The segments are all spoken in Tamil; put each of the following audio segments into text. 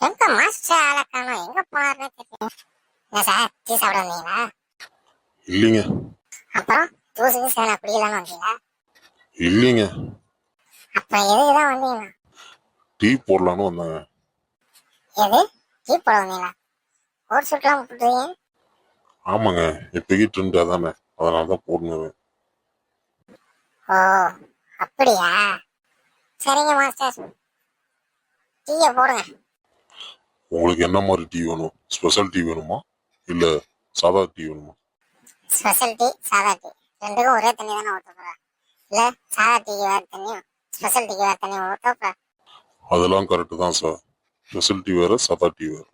எங்க மாஸ்டர் ஆளை காணோம், எங்க போனாருன்னு தெரியல. என்ன சார் டீ சாப்பிட வந்தீங்களா? இல்லைங்க. அப்புறம் ஜூஸ் கீஸ் வேணா குடிக்கலான்னு வந்தீங்களா? இல்லைங்க, அப்புறம் எதுக்குதான் வந்தீங்களா? டீ போடலான்னு வந்தாங்க. எது டீ போட வந்தீங்களா? கோட் சூட்லாம் போட்டுறீங்க. ஆமாங்க, இப்போக்கி ட்ரெண்ட் அதானே, அதனால தான் போடணும். ஓ அப்படியா, சரிங்க மாஸ்டர், டீயை போடுங்க. உங்களுக்கு என்ன மாதிரி டீ வேணும்? ஸ்பெஷல் டீ வேணுமா இல்லை சாதா டீ வேணுமா? ஸ்பெஷல் டீ சாதா டீ ரெண்டுக்கும் ஒரே தண்ணி தானே ஊற்ற போகிறேன்? இல்லை சாதா டீக்கு வேறு தண்ணியும் ஸ்பெஷல் டீக்கு வேறு தண்ணியும் ஊற்ற போகிறேன்? அதெல்லாம் கரெக்டு தான் சார். ஸ்பெஷல் டீ வேறு சாதா டீ வேறு.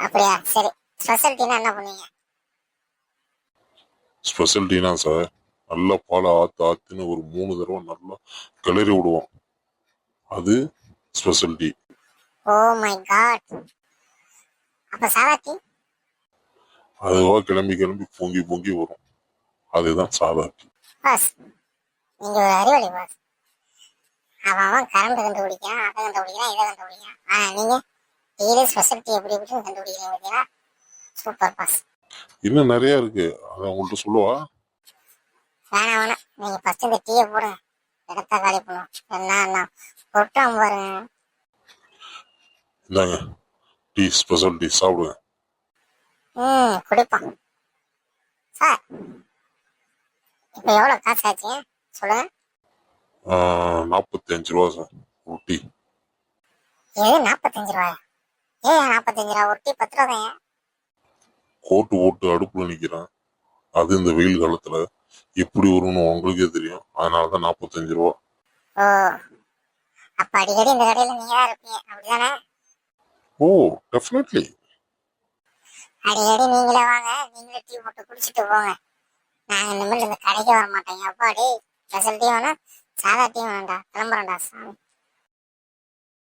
அப்படியா, சரி. ஸ்பெஷல் டீனா என்ன பண்ணுவீங்க? ஸ்பெஷல் டீனா சார், நல்லா பாலை ஆற்றுன்னு ஒரு 3 தடவை நல்லா கிளறி விடுவோம். அது special tea. Oh my god. அப்ப சாதா டீ? அதுவா கிளம்பி கிளம்பி பொங்கி பொங்கி வரும், அதுதான் சாதா டீ. பாஸ், நீங்க ஒரு அறிவாளி பாஸ். அவன் கரண்ட் கண்டுபிடிக்கிறான், அதை கண்டுபிடிக்கிறான், இதை கண்டுபிடிக்கிறான். நீங்க டீலே ஸ்பெஷல் டீ எப்படி எப்படி கண்டுபிடிக்கிறீங்க பார்த்தீங்களா? Super pass. இன்னும் நிறைய இருக்கு, அதை உங்கள்கிட்ட சொல்லவா? வேணாம் வேணாம், நீங்க ஃபர்ஸ்ட் இந்த டீயை போடுங்க, இடத்த காலி பண்ணும். என்ன கொட்டாம பாருங்க. இந்தாங்க டீ, ஸ்பெஷல் டீ, சாப்பிடுங்க. குடிப்பான் சார். இப்ப எவ்வளவு காசு ஆச்சு சொல்லுங்க? 45 ரூபா சார் ஒரு டீ. ஏது 45 ரூபாயா? ஏன் 45 ரூபா? ஒரு டீ 10 ரூபா தான். கோட்டு போட்டு அடுப்புல நிக்கிறேன், அது இந்த வெயில் காலத்துல எப்படி வரும்னு உங்களுக்கே தெரியும், அதனாலதான் 45 ரூபா. ஓ, அப்ப அடிக்கடி இந்த கடையில நீங்க தான் இருப்பீங்க அப்படிதானே? Oh definitely. அடிக்கடி நீங்களே வாங்க, நீங்களே டீ போட்டு குடிச்சிட்டு போங்க. நாங்க இனிமேல் இந்த கடைக்கு வர மாட்டேங்க. அப்பாடி ஸ்பெஷல் டீ வேணா சாதா டீ வேண்டாம், கிளம்புறேன்டா சாமி.